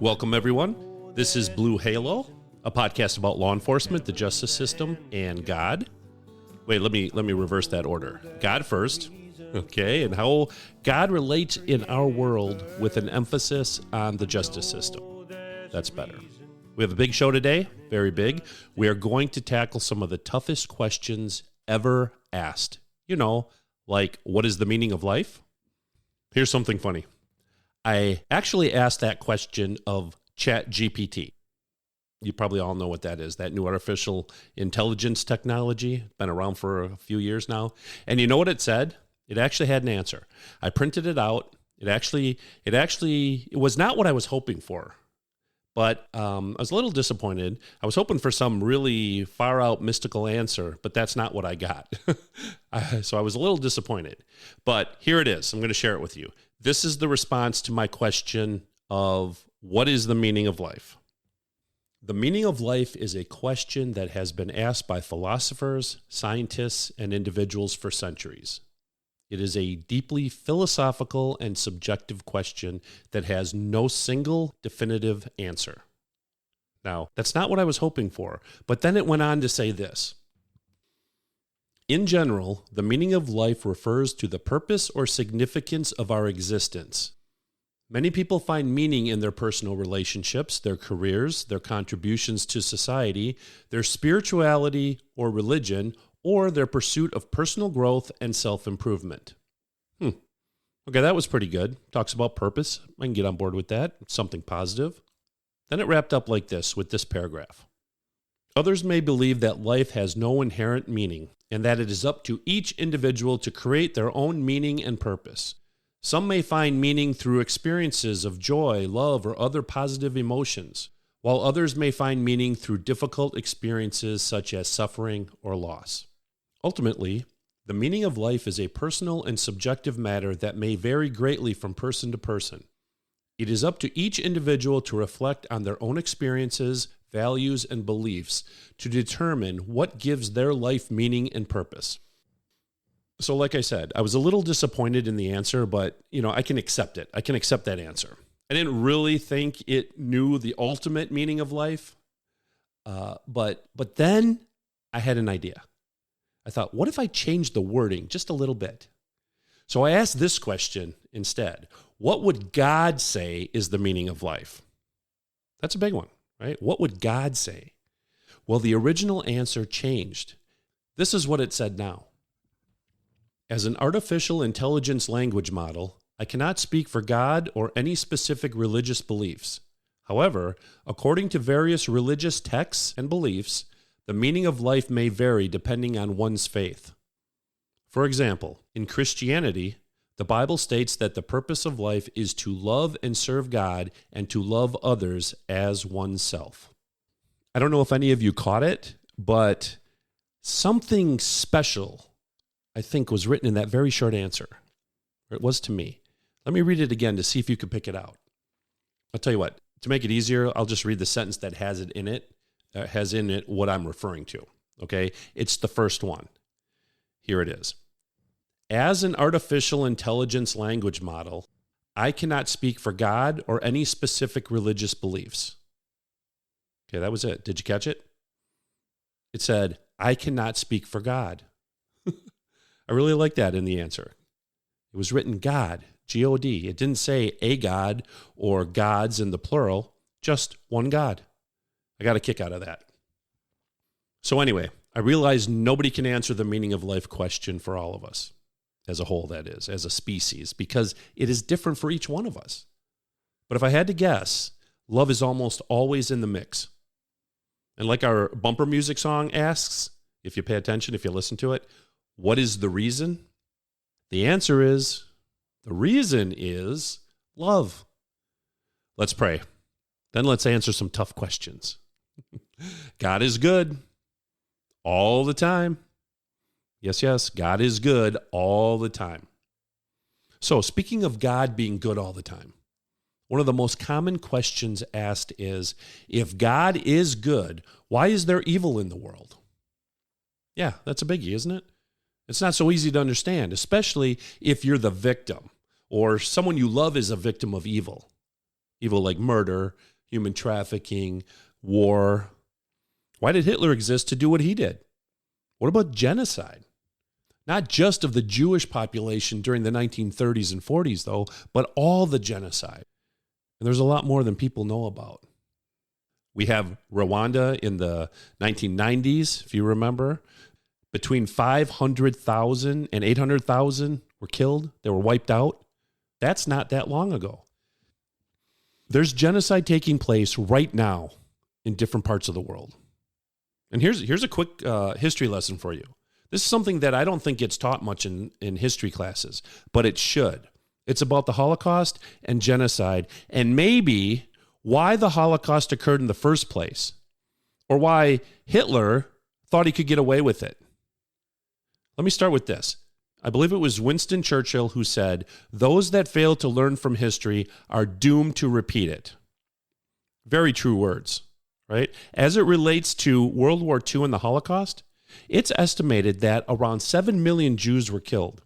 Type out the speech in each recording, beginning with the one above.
Welcome, everyone. This is Blue Halo, a podcast about law enforcement, the justice system, and God. Wait, let me reverse that order. God first, okay, and how God relates in our world with an emphasis on the justice system. That's better. We have a big show today, very big. We are going to tackle some of the toughest questions ever asked. You know, like, what is the meaning of life? Here's something funny. I actually asked that question of ChatGPT. You probably all know what that is, that new artificial intelligence technology. Been around for a few years now. And you know what it said? It actually had an answer. I printed it out. It was not what I was hoping for. But I was a little disappointed. I was hoping for some really far out mystical answer, but that's not what I got. So I was a little disappointed. But here it is. I'm going to share it with you. This is the response to my question of what is the meaning of life? The meaning of life is a question that has been asked by philosophers, scientists, and individuals for centuries. It is a deeply philosophical and subjective question that has no single definitive answer. Now, that's not what I was hoping for, but then it went on to say this. In general, the meaning of life refers to the purpose or significance of our existence. Many people find meaning in their personal relationships, their careers, their contributions to society, their spirituality or religion, or their pursuit of personal growth and self-improvement. Okay, that was pretty good. Talks about purpose. I can get on board with that. It's something positive. Then it wrapped up like this with this paragraph. Others may believe that life has no inherent meaning and that it is up to each individual to create their own meaning and purpose. Some may find meaning through experiences of joy, love, or other positive emotions, while others may find meaning through difficult experiences such as suffering or loss. Ultimately, the meaning of life is a personal and subjective matter that may vary greatly from person to person. It is up to each individual to reflect on their own experiences, values, and beliefs to determine what gives their life meaning and purpose. So like I said, I was a little disappointed in the answer, but I can accept it. I can accept that answer. I didn't really think it knew the ultimate meaning of life, but then I had an idea. I thought, what if I changed the wording just a little bit? So I asked this question instead. What would God say is the meaning of life? That's a big one, right? What would God say? Well, the original answer changed. This is what it said now. As an artificial intelligence language model, I cannot speak for God or any specific religious beliefs. However, according to various religious texts and beliefs, the meaning of life may vary depending on one's faith. For example, in Christianity, the Bible states that the purpose of life is to love and serve God and to love others as oneself. I don't know if any of you caught it, but something special, I think, was written in that very short answer. Or it was to me. Let me read it again to see if you can pick it out. I'll tell you what, to make it easier, I'll just read the sentence that has in it what I'm referring to. Okay? It's the first one. Here it is. As an artificial intelligence language model, I cannot speak for God or any specific religious beliefs. Okay, that was it. Did you catch it? It said, I cannot speak for God. I really like that in the answer. It was written God, G-O-D. It didn't say a God or gods in the plural, just one God. I got a kick out of that. So anyway, I realized nobody can answer the meaning of life question for all of us, as a whole, that is, as a species, because it is different for each one of us. But if I had to guess, love is almost always in the mix. And like our bumper music song asks, if you pay attention, if you listen to it, what is the reason? The answer is, the reason is love. Let's pray. Then let's answer some tough questions. God is good all the time. Yes, God is good all the time. So speaking of God being good all the time, one of the most common questions asked is, if God is good, why is there evil in the world? Yeah, that's a biggie, isn't it? It's not so easy to understand, especially if you're the victim or someone you love is a victim of evil. Evil like murder, human trafficking, war. Why did Hitler exist to do what he did? What about genocide? Not just of the Jewish population during the 1930s and 40s, though, but all the genocide. And there's a lot more than people know about. We have Rwanda in the 1990s, if you remember. Between 500,000 and 800,000 were killed. They were wiped out. That's not that long ago. There's genocide taking place right now in different parts of the world. And here's a quick history lesson for you. This is something that I don't think gets taught much in history classes, but it should. It's about the Holocaust and genocide, and maybe why the Holocaust occurred in the first place, or why Hitler thought he could get away with it. Let me start with this. I believe it was Winston Churchill who said, "Those that fail to learn from history are doomed to repeat it." Very true words, right? As it relates to World War II and the Holocaust, it's estimated that around 7 million Jews were killed.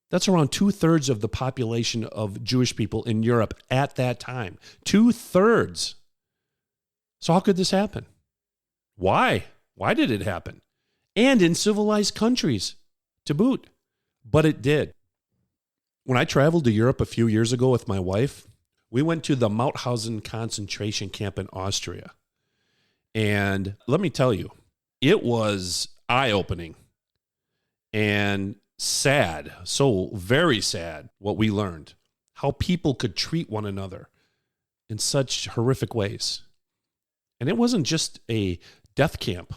That's around 2/3 of the population of Jewish people in Europe at that time. 2/3. So how could this happen? Why? Why did it happen? And in civilized countries to boot. But it did. When I traveled to Europe a few years ago with my wife, we went to the Mauthausen concentration camp in Austria. And let me tell you, it was eye-opening and sad, so very sad what we learned, how people could treat one another in such horrific ways. And it wasn't just a death camp.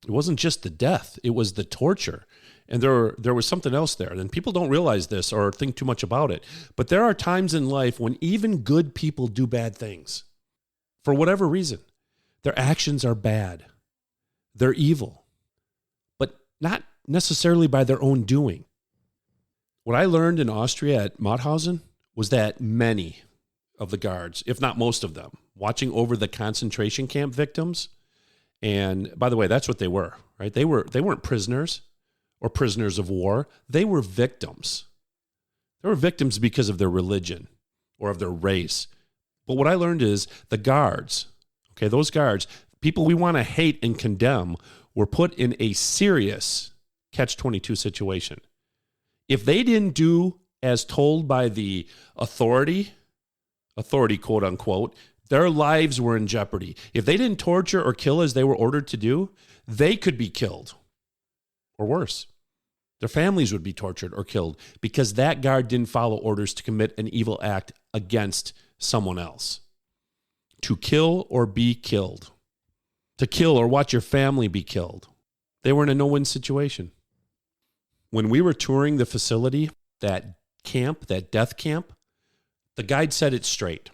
It wasn't just the death, it was the torture. And there was something else there. And people don't realize this or think too much about it. But there are times in life when even good people do bad things. For whatever reason. Their actions are bad. They're evil. But not necessarily by their own doing. What I learned in Austria at Mauthausen was that many of the guards, if not most of them, watching over the concentration camp victims, and by the way, that's what they were, right? They weren't prisoners or prisoners of war. They were victims. They were victims because of their religion or of their race. But what I learned is the guards, okay, those guards, people we want to hate and condemn, were put in a serious catch-22 situation. If they didn't do as told by the authority, quote unquote, their lives were in jeopardy. If they didn't torture or kill as they were ordered to do, they could be killed. Or worse, their families would be tortured or killed because that guard didn't follow orders to commit an evil act against someone else. To kill or be killed. To kill or watch your family be killed. They were in a no-win situation. When we were touring the facility, that camp, that death camp, the guide said it straight.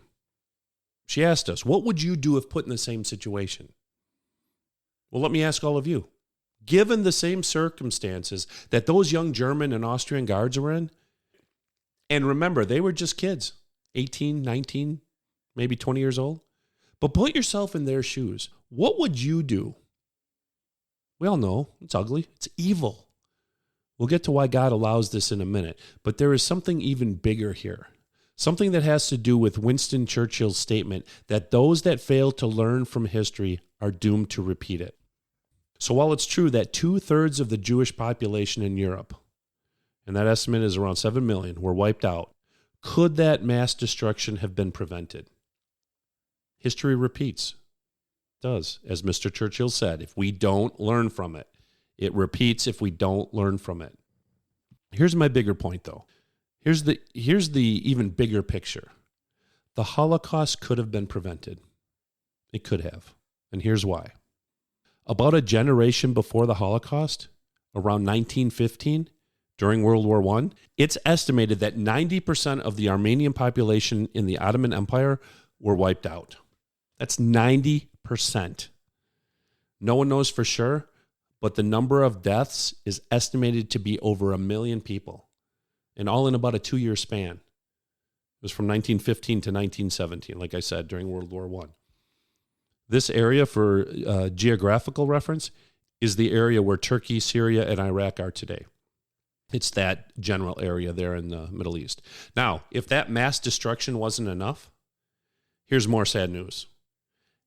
She asked us, what would you do if put in the same situation? Well, let me ask all of you. Given the same circumstances that those young German and Austrian guards were in, and remember, they were just kids, 18, 19, maybe 20 years old. But put yourself in their shoes. What would you do? We all know it's ugly. It's evil. We'll get to why God allows this in a minute. But there is something even bigger here. Something that has to do with Winston Churchill's statement that those that fail to learn from history are doomed to repeat it. So while it's true that 2/3 of the Jewish population in Europe, and that estimate is around 7 million, were wiped out, could that mass destruction have been prevented? History repeats. It does. As Mr. Churchill said, if we don't learn from it, it repeats if we don't learn from it. Here's my bigger point, though. Here's the even bigger picture. The Holocaust could have been prevented. It could have. And here's why. About a generation before the Holocaust, around 1915, during World War I, it's estimated that 90% of the Armenian population in the Ottoman Empire were wiped out. That's 90%. No one knows for sure, but the number of deaths is estimated to be over 1 million people. And all in about a 2-year span. It was from 1915 to 1917, like I said, during World War I. This area, for geographical reference, is the area where Turkey, Syria, and Iraq are today. It's that general area there in the Middle East. Now, if that mass destruction wasn't enough, Here's more sad news.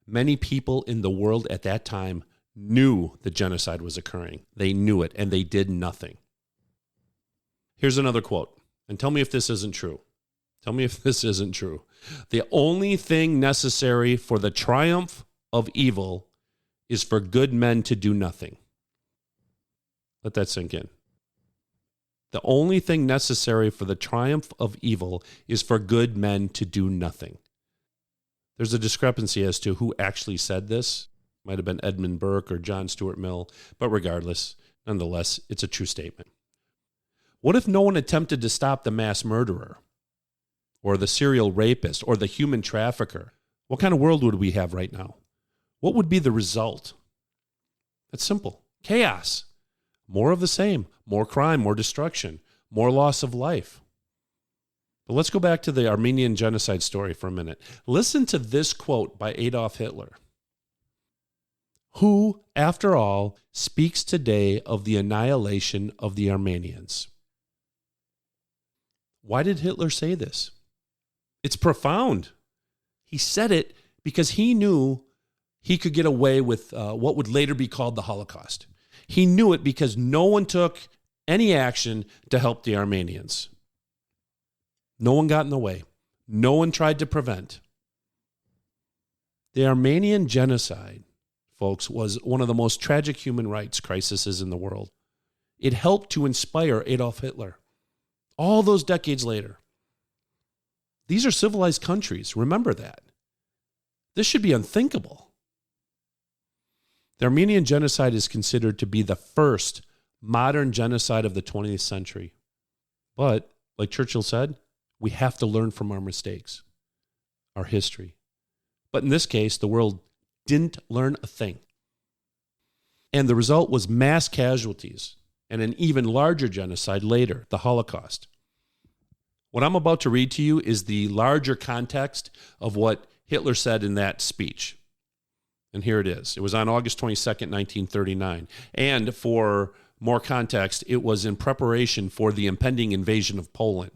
Many people in the world at that time knew the genocide was occurring. They knew it, and they did nothing. Here's another quote, and tell me if this isn't true. Tell me if this isn't true. The only thing necessary for the triumph of evil is for good men to do nothing. Let that sink in. The only thing necessary for the triumph of evil is for good men to do nothing. There's a discrepancy as to who actually said this. Might have been Edmund Burke or John Stuart Mill, but regardless, nonetheless, it's a true statement. What if no one attempted to stop the mass murderer or the serial rapist or the human trafficker? What kind of world would we have right now? What would be the result? It's simple. Chaos. More of the same. More crime, more destruction, more loss of life. But let's go back to the Armenian genocide story for a minute. Listen to this quote by Adolf Hitler, who, after all, speaks today of the annihilation of the Armenians. Why did Hitler say this? It's profound. He said it because he knew he could get away with what would later be called the Holocaust. He knew it because no one took any action to help the Armenians. No one got in the way. No one tried to prevent. The Armenian genocide, folks, was one of the most tragic human rights crises in the world. It helped to inspire Adolf Hitler all those decades later. These are civilized countries. Remember that. This should be unthinkable. The Armenian genocide is considered to be the first modern genocide of the 20th century. But, like Churchill said, we have to learn from our mistakes, our history. But in this case, the world didn't learn a thing. And the result was mass casualties and an even larger genocide later, the Holocaust. What I'm about to read to you is the larger context of what Hitler said in that speech. And here it is. It was on August 22nd, 1939. And for more context, it was in preparation for the impending invasion of Poland.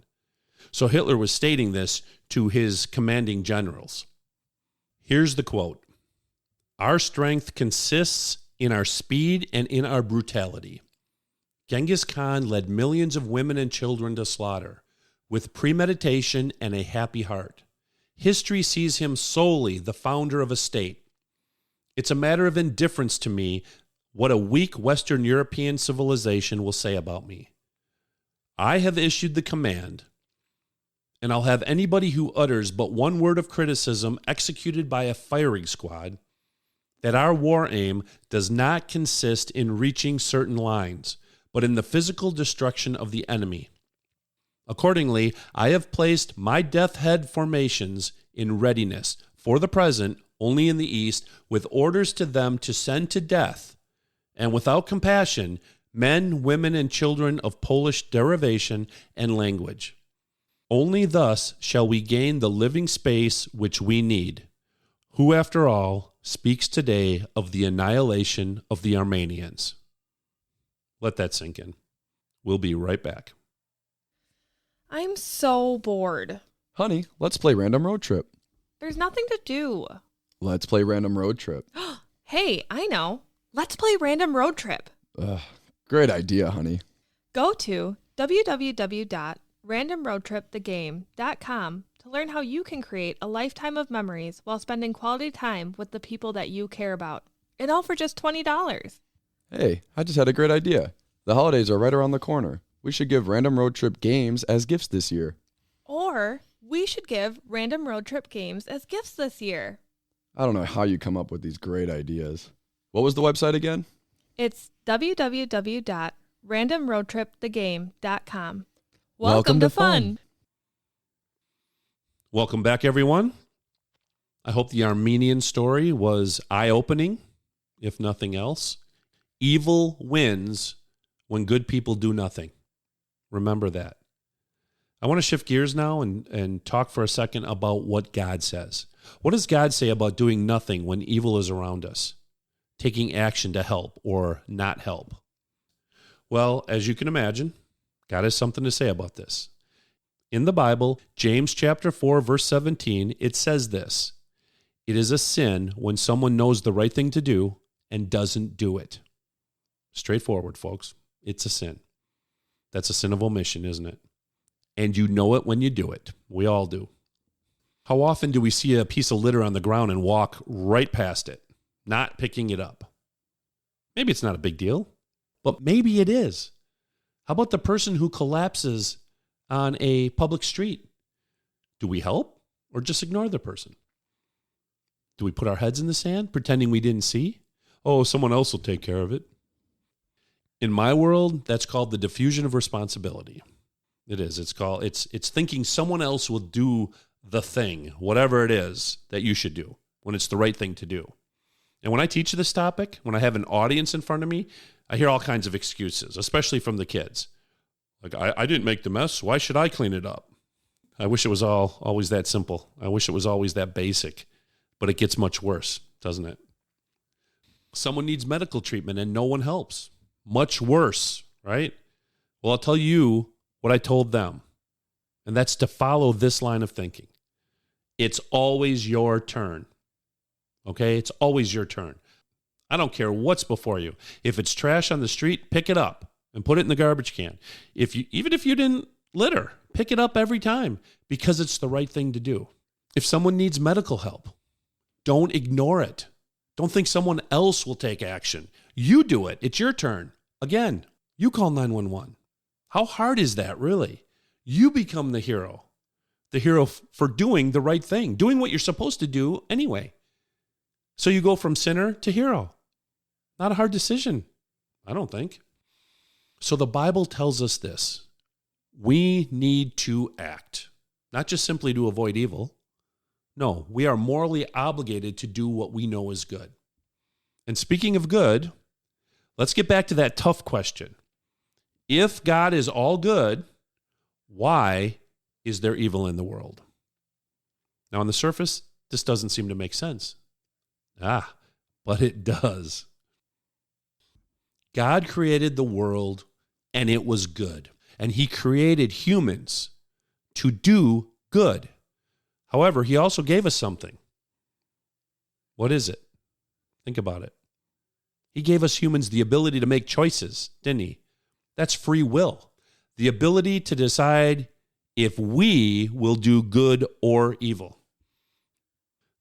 So Hitler was stating this to his commanding generals. Here's the quote. Our strength consists in our speed and in our brutality. Genghis Khan led millions of women and children to slaughter with premeditation and a happy heart. History sees him solely the founder of a state. It's a matter of indifference to me what a weak Western European civilization will say about me. I have issued the command, and I'll have anybody who utters but one word of criticism executed by a firing squad, that our war aim does not consist in reaching certain lines, but in the physical destruction of the enemy. Accordingly, I have placed my death head formations in readiness for the present only in the east, with orders to them to send to death, and without compassion, men, women, and children of Polish derivation and language. Only thus shall we gain the living space which we need. Who, after all, speaks today of the annihilation of the Armenians? Let that sink in. We'll be right back. I'm so bored. Honey, let's play Random Road Trip. There's nothing to do. Let's play Random Road Trip. Hey, I know. Let's play Random Road Trip. Great idea, honey. Go to www.randomroadtripthegame.com to learn how you can create a lifetime of memories while spending quality time with the people that you care about. And all for just $20. Hey, I just had a great idea. The holidays are right around the corner. We should give Random Road Trip games as gifts this year. Or we should give Random Road Trip games as gifts this year. I don't know how you come up with these great ideas. What was the website again? It's www.randomroadtripthegame.com. Welcome to fun. Welcome back, everyone. I hope the Armenian story was eye-opening, if nothing else. Evil wins when good people do nothing. Remember that. I want to shift gears now and talk for a second about what God says. What does God say about doing nothing when evil is around us? Taking action to help or not help? Well, as you can imagine, God has something to say about this. In the Bible, James chapter 4, verse 17, it says this: "It is a sin when someone knows the right thing to do and doesn't do it." Straightforward, folks. It's a sin. That's a sin of omission, isn't it? And you know it when you do it. We all do. How often do we see a piece of litter on the ground and walk right past it, not picking it up? Maybe it's not a big deal, but maybe it is. How about the person who collapses on a public street? Do we help or just ignore the person? Do we put our heads in the sand, pretending we didn't see? Oh, someone else will take care of it. In my world, that's called the diffusion of responsibility. It is. It's thinking someone else will do the thing, whatever it is that you should do, when it's the right thing to do. And when I teach this topic, when I have an audience in front of me, I hear all kinds of excuses, especially from the kids. Like, I didn't make the mess. Why should I clean it up? I wish it was always that simple. I wish it was always that basic. But it gets much worse, doesn't it? Someone needs medical treatment and no one helps. Much worse, right? Well, I'll tell you what I told them, and that's to follow this line of thinking. It's always your turn, okay? It's always your turn. I don't care what's before you. If it's trash on the street, pick it up and put it in the garbage can. Even if you didn't litter, pick it up every time because it's the right thing to do. If someone needs medical help, don't ignore it. Don't think someone else will take action. You do it. It's your turn. Again, you call 911. How hard is that, really? You become the hero for doing the right thing, doing what you're supposed to do anyway. So you go from sinner to hero. Not a hard decision, I don't think. So the Bible tells us this: we need to act, not just simply to avoid evil. No, we are morally obligated to do what we know is good. And speaking of good, let's get back to that tough question. If God is all good, why is there evil in the world? Now, on the surface, this doesn't seem to make sense. But it does. God created the world, and it was good. And he created humans to do good. However, he also gave us something. What is it? Think about it. He gave us humans the ability to make choices, didn't he? That's free will. The ability to decide if we will do good or evil.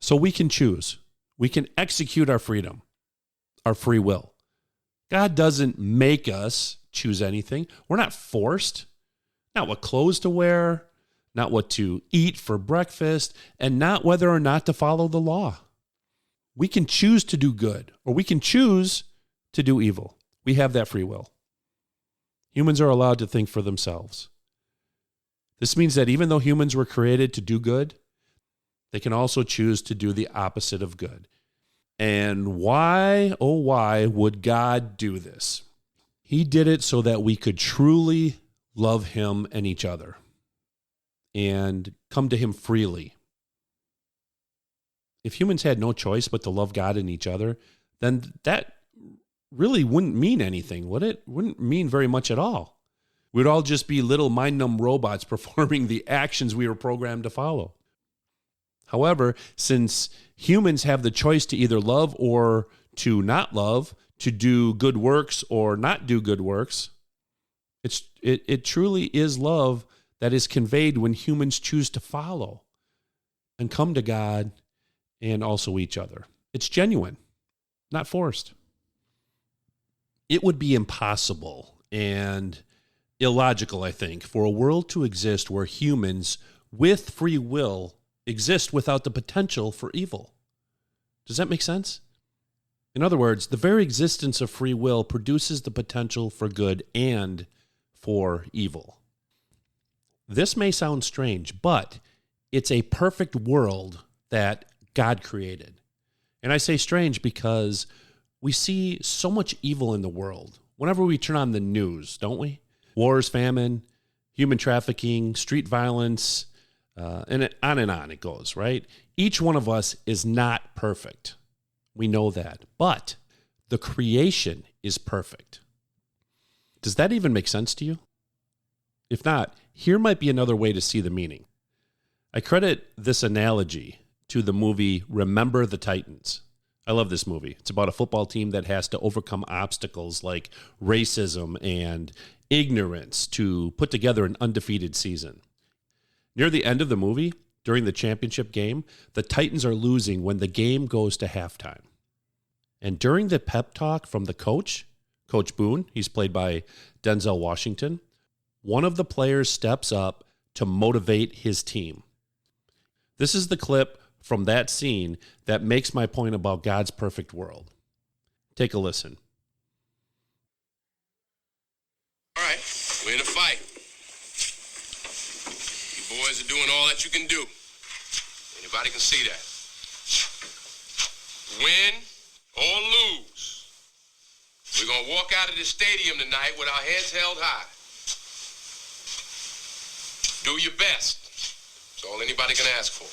So we can choose. We can execute our freedom, our free will. God doesn't make us choose anything. We're not forced. Not what clothes to wear, not what to eat for breakfast, and not whether or not to follow the law. We can choose to do good, or we can choose to do evil. We have that free will. Humans are allowed to think for themselves. This means that even though humans were created to do good, they can also choose to do the opposite of good. And why, oh why, would God do this? He did it so that we could truly love him and each other and come to him freely. If humans had no choice but to love God and each other, then that really wouldn't mean anything, would it? Wouldn't mean very much at all. We'd all just be little mind-numb robots performing the actions we were programmed to follow. However, since humans have the choice to either love or to not love, to do good works or not do good works, it truly is love that is conveyed when humans choose to follow and come to God and also each other. It's genuine, not forced. It would be impossible and illogical, I think, for a world to exist where humans with free will exist without the potential for evil. Does that make sense? In other words, the very existence of free will produces the potential for good and for evil. This may sound strange, but it's a perfect world that God created. And I say strange because we see so much evil in the world whenever we turn on the news, don't we? Wars, famine, human trafficking, street violence, and on it goes, right? Each one of us is not perfect. We know that. But the creation is perfect. Does that even make sense to you? If not, here might be another way to see the meaning. I credit this analogy to the movie Remember the Titans. I love this movie. It's about a football team that has to overcome obstacles like racism and ignorance to put together an undefeated season. Near the end of the movie, during the championship game, the Titans are losing when the game goes to halftime. And during the pep talk from the coach, Coach Boone, he's played by Denzel Washington, one of the players steps up to motivate his team. This is the clip from that scene that makes my point about God's perfect world. Take a listen. All right, we're in a fight. You boys are doing all that you can do. Anybody can see that. Win or lose, we're going to walk out of this stadium tonight with our heads held high. Do your best. That's all anybody can ask for.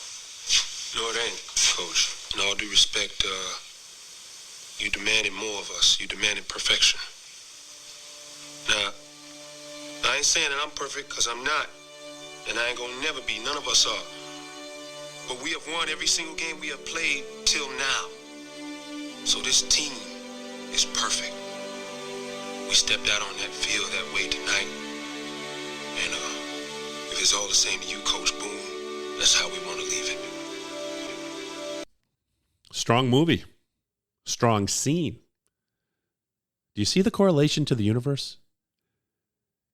No, it ain't, Coach. In all due respect, you demanded more of us. You demanded perfection. Now, I ain't saying that I'm perfect, because I'm not. And I ain't gonna never be. None of us are. But we have won every single game we have played till now. So this team is perfect. We stepped out on that field that way tonight. And if it's all the same to you, Coach Boone, that's how we want to leave it. Strong movie. Strong scene. Do you see the correlation to the universe?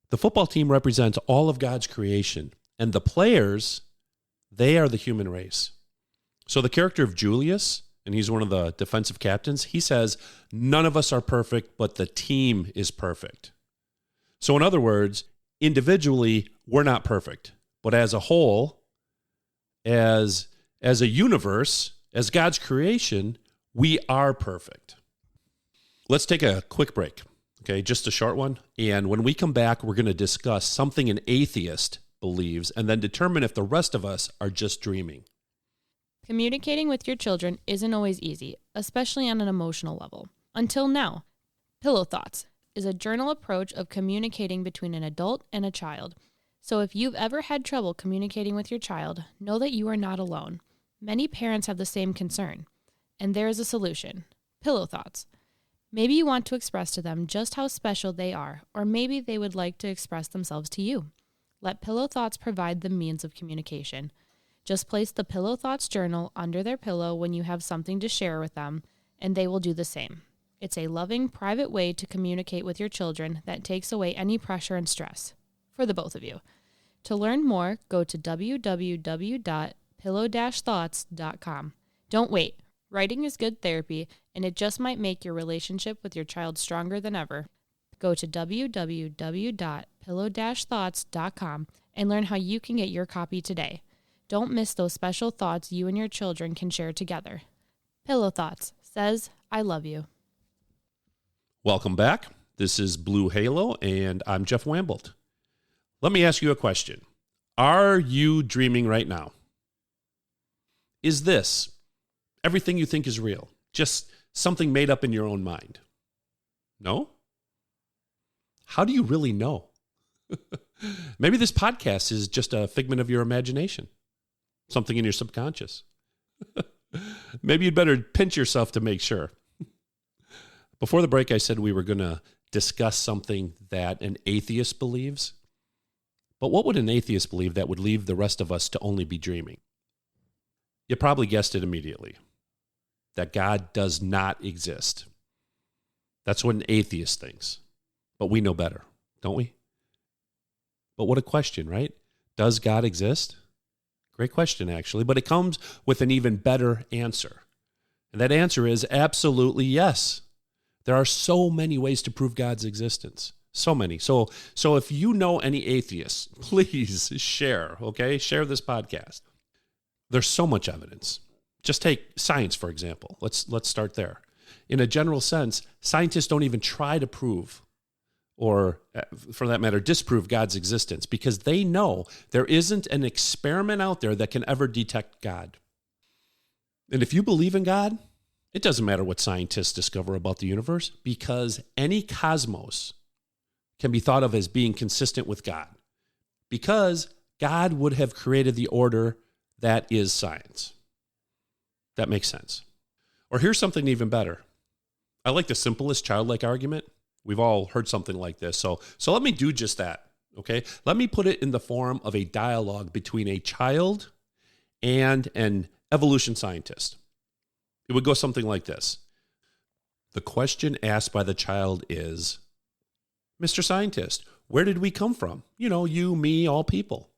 The football team represents all of God's creation, and the players, they are the human race. So the character of Julius, and he's one of the defensive captains, he says, none of us are perfect, but the team is perfect. So in other words, individually, we're not perfect, but as a whole, as a universe, as God's creation, we are perfect. Let's take a quick break, okay? Just a short one. And when we come back, we're going to discuss something an atheist believes and then determine if the rest of us are just dreaming. Communicating with your children isn't always easy, especially on an emotional level. Until now, Pillow Thoughts is a journal approach of communicating between an adult and a child. So if you've ever had trouble communicating with your child, know that you are not alone. Many parents have the same concern, and there is a solution. Pillow Thoughts. Maybe you want to express to them just how special they are, or maybe they would like to express themselves to you. Let Pillow Thoughts provide the means of communication. Just place the Pillow Thoughts journal under their pillow when you have something to share with them, and they will do the same. It's a loving, private way to communicate with your children that takes away any pressure and stress, for the both of you. To learn more, go to www.pillow-thoughts.com. Don't wait. Writing is good therapy, and it just might make your relationship with your child stronger than ever. Go to www.pillow-thoughts.com and learn how you can get your copy today. Don't miss those special thoughts you and your children can share together. Pillow Thoughts says, I love you. Welcome back. This is Blue Halo, and I'm Jeff Wambold. Let me ask you a question. Are you dreaming right now? Is this everything you think is real? Just something made up in your own mind? No? How do you really know? Maybe this podcast is just a figment of your imagination, something in your subconscious. Maybe you'd better pinch yourself to make sure. Before the break, I said we were going to discuss something that an atheist believes. But what would an atheist believe that would leave the rest of us to only be dreaming? You probably guessed it immediately, that God does not exist. That's what an atheist thinks. But we know better, don't we? But what a question, right? Does God exist? Great question, actually, but it comes with an even better answer. And that answer is absolutely yes. There are so many ways to prove God's existence. So many. So if you know any atheists, please share, okay? Share this podcast. There's so much evidence. Just take science, for example. Let's start there. In a general sense, scientists don't even try to prove or, for that matter, disprove God's existence because they know there isn't an experiment out there that can ever detect God. And if you believe in God, it doesn't matter what scientists discover about the universe because any cosmos can be thought of as being consistent with God. because God would have created the order that is science. That makes sense. Or here's something even better. I like the simplest childlike argument. We've all heard something like this. So let me do just that, okay? Let me put it in the form of a dialogue between a child and an evolution scientist. It would go something like this. The question asked by the child is, Mr. Scientist, where did we come from? You, me, all people.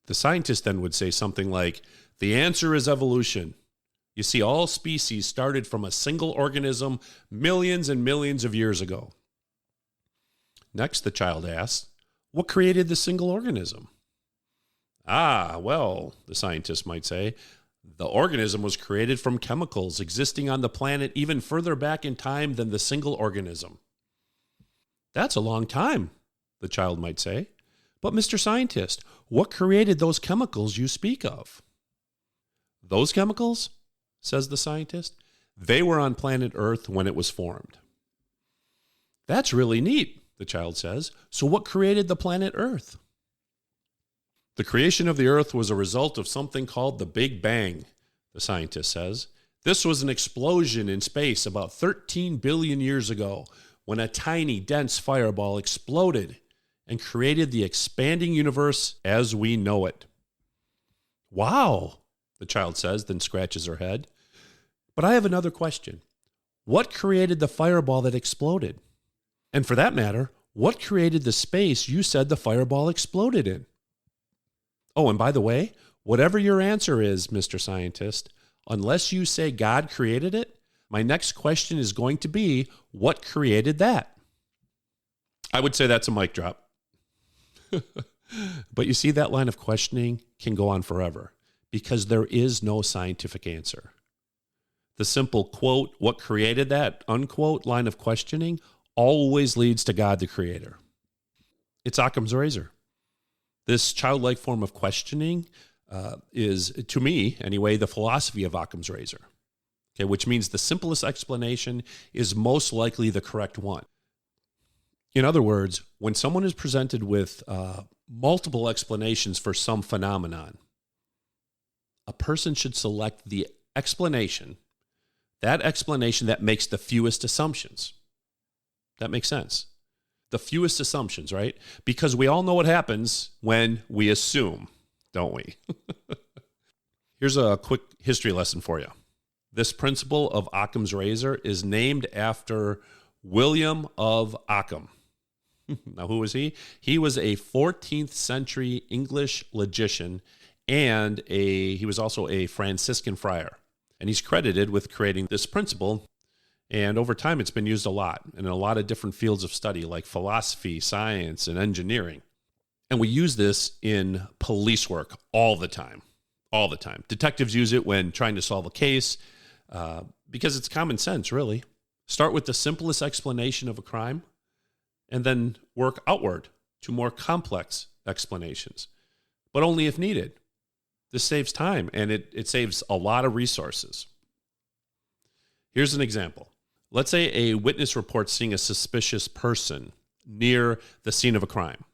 The scientist then would say something like, the answer is evolution. You see, all species started from a single organism millions and millions of years ago. Next, the child asks, what created the single organism? Well, the scientist might say, the organism was created from chemicals existing on the planet even further back in time than the single organism. That's a long time, the child might say. But Mr. Scientist, what created those chemicals you speak of? Those chemicals, says the scientist, they were on planet Earth when it was formed. That's really neat, the child says. So what created the planet Earth? The creation of the Earth was a result of something called the Big Bang, the scientist says. This was an explosion in space about 13 billion years ago when a tiny, dense fireball exploded and created the expanding universe as we know it. Wow, the child says, then scratches her head. But I have another question. What created the fireball that exploded? And for that matter, what created the space you said the fireball exploded in? Oh, and by the way, whatever your answer is, Mr. Scientist, unless you say God created it, my next question is going to be, what created that? I would say that's a mic drop. But you see, that line of questioning can go on forever because there is no scientific answer. The simple quote, what created that, unquote, line of questioning always leads to God the Creator. It's Occam's razor. This childlike form of questioning is, to me anyway, the philosophy of Occam's razor, okay, which means the simplest explanation is most likely the correct one. In other words, when someone is presented with multiple explanations for some phenomenon, a person should select the explanation that makes the fewest assumptions. That makes sense. The fewest assumptions, right? Because we all know what happens when we assume, don't we? Here's a quick history lesson for you. This principle of Occam's razor is named after William of Occam. Now, who was he? He was a 14th century English logician, and he was also a Franciscan friar. And he's credited with creating this principle. And over time, it's been used a lot in a lot of different fields of study, like philosophy, science, and engineering. And we use this in police work all the time. Detectives use it when trying to solve a case because it's common sense, really. Start with the simplest explanation of a crime and then work outward to more complex explanations, but only if needed. This saves time and it saves a lot of resources. Here's an example. Let's say a witness reports seeing a suspicious person near the scene of a crime.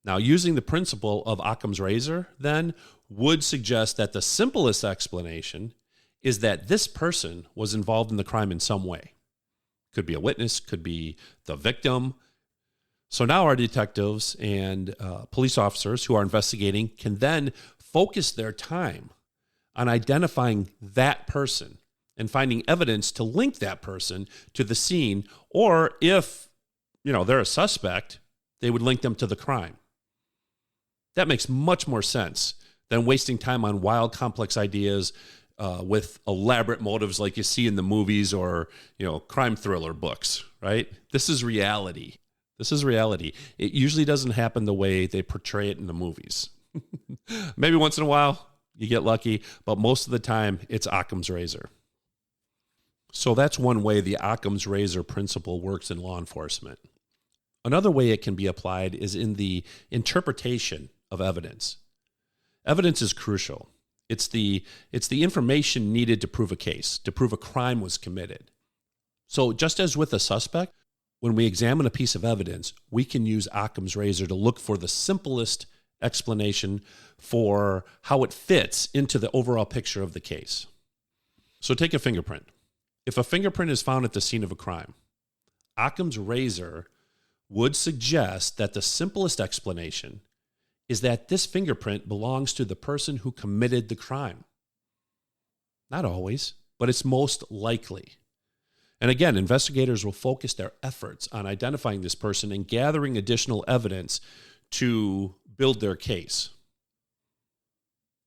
Now, using the principle of Occam's razor, then, would suggest that the simplest explanation is that this person was involved in the crime in some way. Could be a witness, could be the victim. So now our detectives and police officers who are investigating can then focus their time on identifying that person and finding evidence to link that person to the scene, or if, they're a suspect, they would link them to the crime. That makes much more sense than wasting time on wild, complex ideas with elaborate motives like you see in the movies or, crime thriller books, right? This is reality. It usually doesn't happen the way they portray it in the movies. Maybe once in a while you get lucky, but most of the time it's Occam's razor. So that's one way the Occam's razor principle works in law enforcement. Another way it can be applied is in the interpretation of evidence. Evidence is crucial. It's the information needed to prove a case, to prove a crime was committed. So just as with a suspect, when we examine a piece of evidence, we can use Occam's razor to look for the simplest explanation for how it fits into the overall picture of the case. So take a fingerprint. If a fingerprint is found at the scene of a crime, Occam's razor would suggest that the simplest explanation is that this fingerprint belongs to the person who committed the crime. Not always, but it's most likely. And again, investigators will focus their efforts on identifying this person and gathering additional evidence to build their case.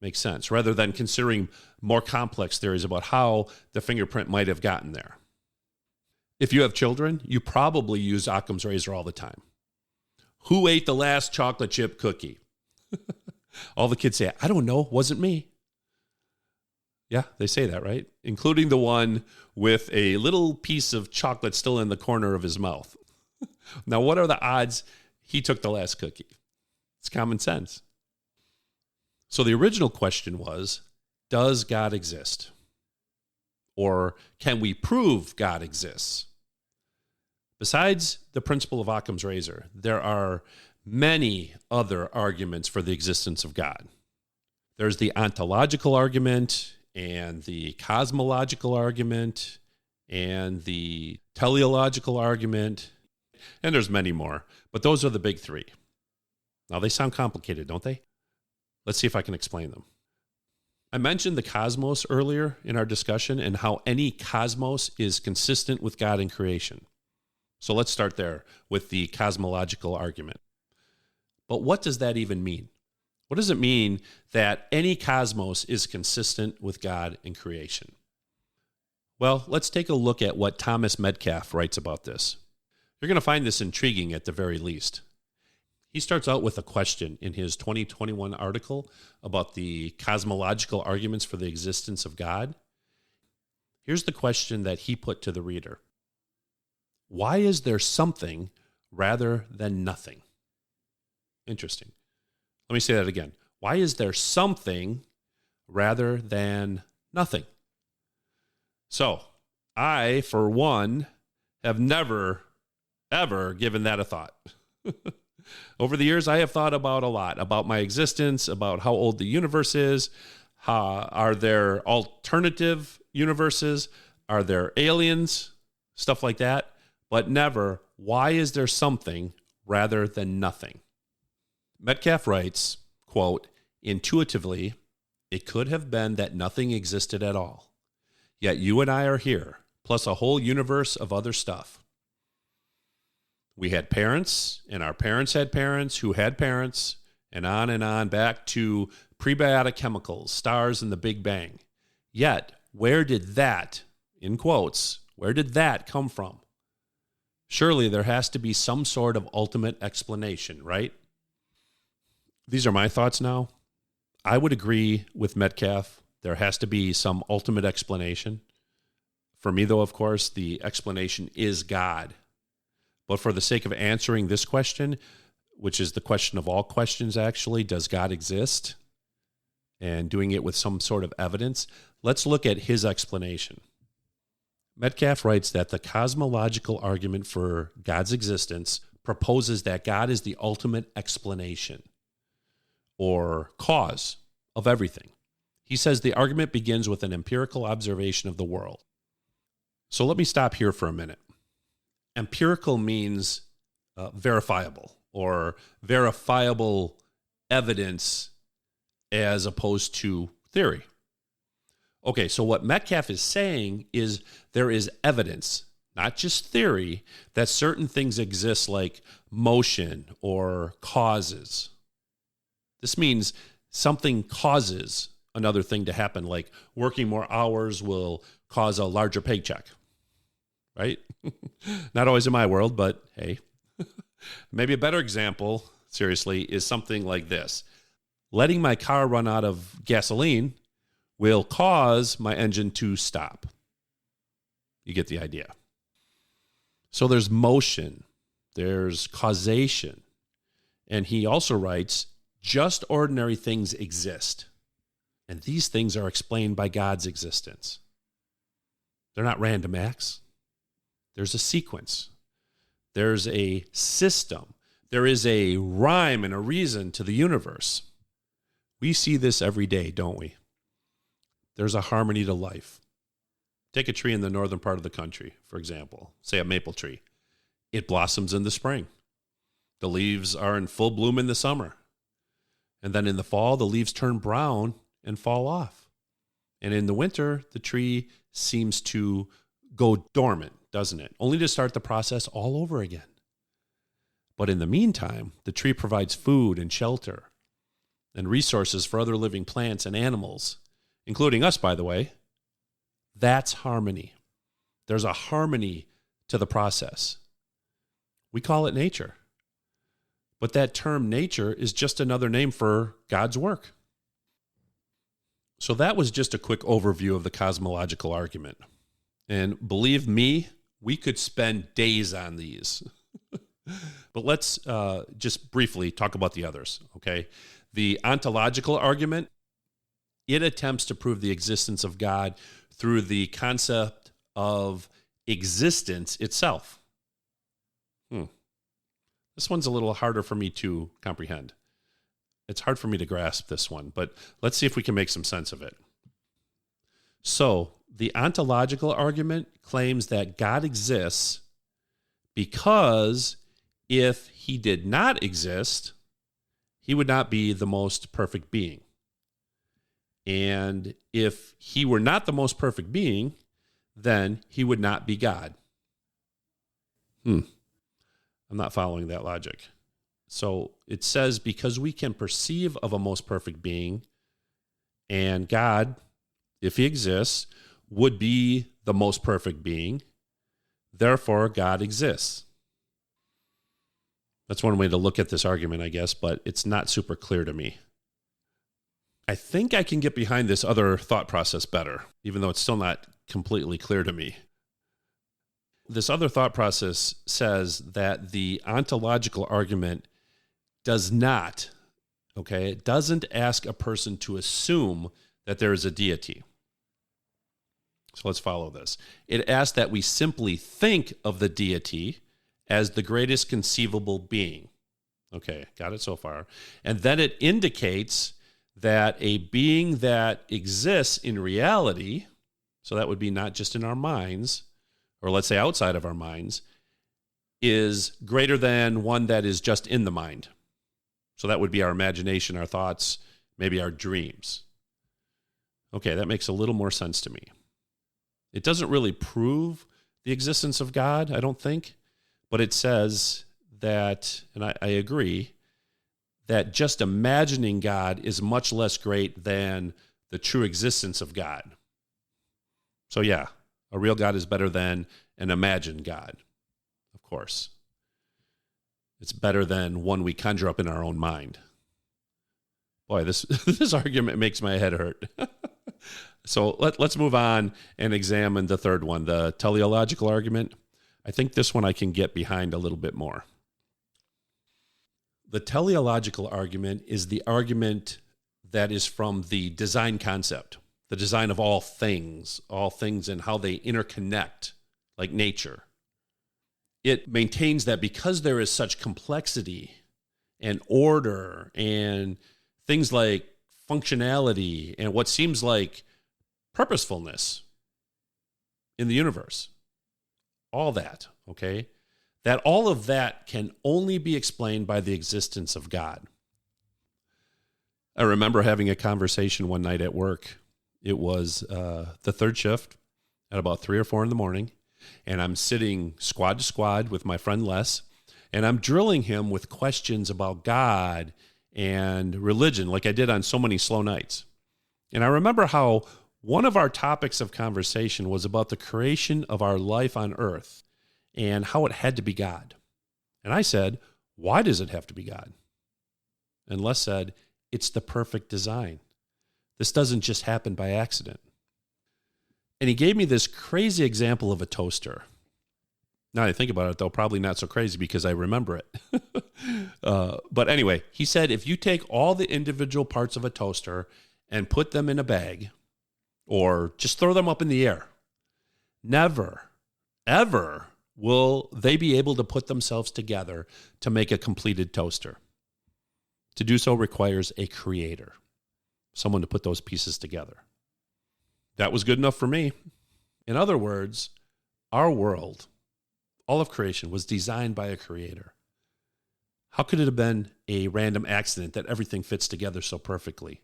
Makes sense, rather than considering more complex theories about how the fingerprint might have gotten there. If you have children, you probably use Occam's razor all the time. Who ate the last chocolate chip cookie? All the kids say, I don't know, wasn't me. Yeah, they say that, right? Including the one with a little piece of chocolate still in the corner of his mouth. Now, what are the odds he took the last cookie? It's common sense. So the original question was, does God exist? Or can we prove God exists? Besides the principle of Occam's razor, there are many other arguments for the existence of God. There's the ontological argument, and the cosmological argument, and the teleological argument, and there's many more, but those are the big three. Now, they sound complicated, don't they? Let's see if I can explain them. I mentioned the cosmos earlier in our discussion and how any cosmos is consistent with God and creation. So let's start there with the cosmological argument. But what does that even mean? What does it mean that any cosmos is consistent with God and creation? Well, let's take a look at what Thomas Metcalf writes about this. You're going to find this intriguing at the very least. He starts out with a question in his 2021 article about the cosmological arguments for the existence of God. Here's the question that he put to the reader. Why is there something rather than nothing? Interesting. Let me say that again. Why is there something rather than nothing? So, I, for one, have never, ever given that a thought. Over the years, I have thought about a lot, about my existence, about how old the universe is. Are there alternative universes? Are there aliens? Stuff like that. But never, why is there something rather than nothing? Metcalf writes, quote, intuitively, it could have been that nothing existed at all. Yet you and I are here, plus a whole universe of other stuff. We had parents, and our parents had parents who had parents, and on back to prebiotic chemicals, stars, and the Big Bang. Yet, where did that, in quotes, where did that come from? Surely there has to be some sort of ultimate explanation, right? These are my thoughts now. I would agree with Metcalf. There has to be some ultimate explanation. For me, though, of course, the explanation is God. But for the sake of answering this question, which is the question of all questions, actually, does God exist? And doing it with some sort of evidence, let's look at his explanation. Metcalf writes that the cosmological argument for God's existence proposes that God is the ultimate explanation or cause of everything. He says the argument begins with an empirical observation of the world. So let me stop here for a minute. Empirical means verifiable or verifiable evidence as opposed to theory. Okay, so what Metcalf is saying is there is evidence, not just theory, that certain things exist like motion or causes. This means something causes another thing to happen, like working more hours will cause a larger paycheck, right? Not always in my world, but hey. Maybe a better example, seriously, is something like this. Letting my car run out of gasoline will cause my engine to stop. You get the idea. So there's motion, there's causation. And he also writes, just ordinary things exist. And these things are explained by God's existence. They're not random acts. There's a sequence. There's a system. There is a rhyme and a reason to the universe. We see this every day, don't we? There's a harmony to life. Take a tree in the northern part of the country, for example, say a maple tree. It blossoms in the spring. The leaves are in full bloom in the summer. And then in the fall, the leaves turn brown and fall off. And in the winter, the tree seems to go dormant, doesn't it? Only to start the process all over again. But in the meantime, the tree provides food and shelter and resources for other living plants and animals, including us, by the way. That's harmony. There's a harmony to the process. We call it nature. But that term nature is just another name for God's work. So that was just a quick overview of the cosmological argument. And believe me, we could spend days on these. But let's just briefly talk about the others, okay? The ontological argument, it attempts to prove the existence of God through the concept of existence itself. This one's a little harder for me to comprehend. It's hard for me to grasp this one, but let's see if we can make some sense of it. So, the ontological argument claims that God exists because if he did not exist, he would not be the most perfect being. And if he were not the most perfect being, then he would not be God. I'm not following that logic. So it says because we can perceive of a most perfect being, and God, if he exists, would be the most perfect being, therefore God exists. That's one way to look at this argument, I guess, but it's not super clear to me. I think I can get behind this other thought process better, even though it's still not completely clear to me. This other thought process says that the ontological argument does not, it doesn't ask a person to assume that there is a deity. So let's follow this. It asks that we simply think of the deity as the greatest conceivable being. Okay, got it so far. And then it indicates that a being that exists in reality, so that would be not just in our minds, or let's say outside of our minds, is greater than one that is just in the mind. So that would be our imagination, our thoughts, maybe our dreams. Okay, that makes a little more sense to me. It doesn't really prove the existence of God, I don't think, but it says that, and I agree, that just imagining God is much less great than the true existence of God. So yeah, a real God is better than an imagined God, of course. It's better than one we conjure up in our own mind. Boy, this argument makes my head hurt. So let's move on and examine the third one, the teleological argument. I think this one I can get behind a little bit more. The teleological argument is the argument that is from the design concept, the design of all things and how they interconnect, like nature. It maintains that because there is such complexity and order and things like functionality and what seems like purposefulness in the universe, all that, that all of that can only be explained by the existence of God. I remember having a conversation one night at work. It was the third shift at about 3 or 4 in the morning, and I'm sitting squad to squad with my friend Les, and I'm drilling him with questions about God and religion like I did on so many slow nights. And I remember how one of our topics of conversation was about the creation of our life on earth and how it had to be God. And I said, why does it have to be God? And Les said, it's the perfect design. This doesn't just happen by accident. And he gave me this crazy example of a toaster. Now that I think about it, though, probably not so crazy because I remember it. But anyway, he said, if you take all the individual parts of a toaster and put them in a bag, or just throw them up in the air, never, ever will they be able to put themselves together to make a completed toaster? To do so requires a creator, someone to put those pieces together. That was good enough for me. In other words, our world, all of creation, was designed by a creator. How could it have been a random accident that everything fits together so perfectly?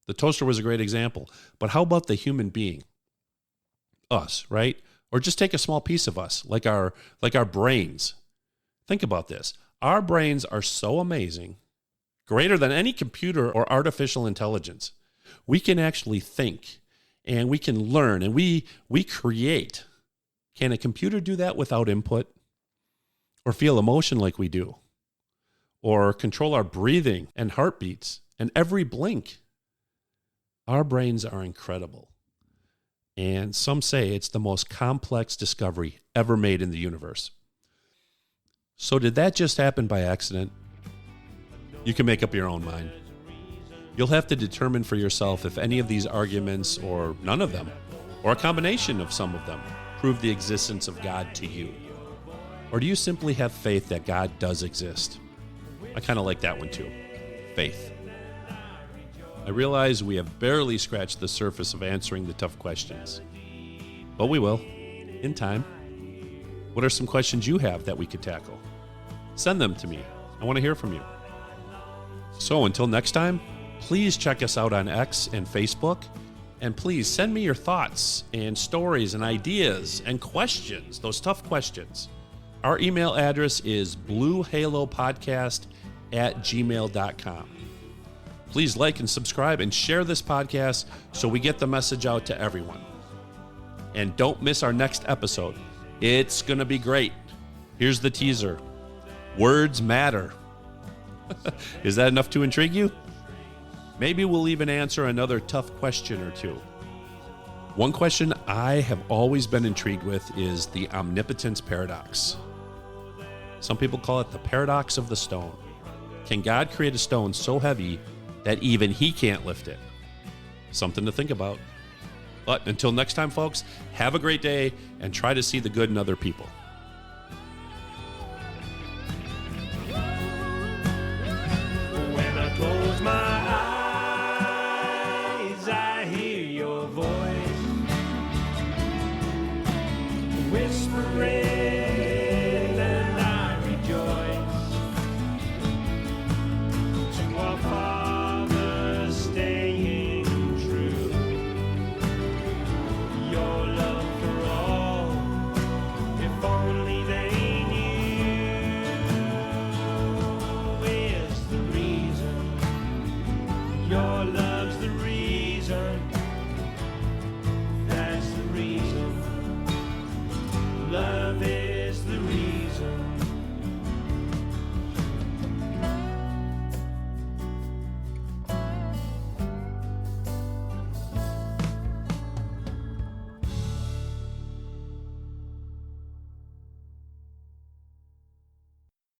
The toaster was a great example, but how about the human being? Us, right? Or just take a small piece of us, like our brains. Think about this. Our brains are so amazing, greater than any computer or artificial intelligence. We can actually think, and we can learn, and we create. Can a computer do that without input? Or feel emotion like we do? Or control our breathing and heartbeats and every blink? Our brains are incredible. And some say it's the most complex discovery ever made in the universe. So did that just happen by accident? You can make up your own mind. You'll have to determine for yourself if any of these arguments, or none of them, or a combination of some of them, prove the existence of God to you. Or do you simply have faith that God does exist? I kind of like that one too. Faith. I realize we have barely scratched the surface of answering the tough questions, but we will, in time. What are some questions you have that we could tackle? Send them to me. I want to hear from you. So until next time, please check us out on X and Facebook, and please send me your thoughts and stories and ideas and questions, those tough questions. Our email address is bluehalopodcast@gmail.com. Please like and subscribe and share this podcast so we get the message out to everyone. And don't miss our next episode. It's going to be great. Here's the teaser. Words matter. Is that enough to intrigue you? Maybe we'll even answer another tough question or two. One question I have always been intrigued with is the omnipotence paradox. Some people call it the paradox of the stone. Can God create a stone so heavy that even he can't lift it? Something to think about. But until next time, folks, have a great day and try to see the good in other people.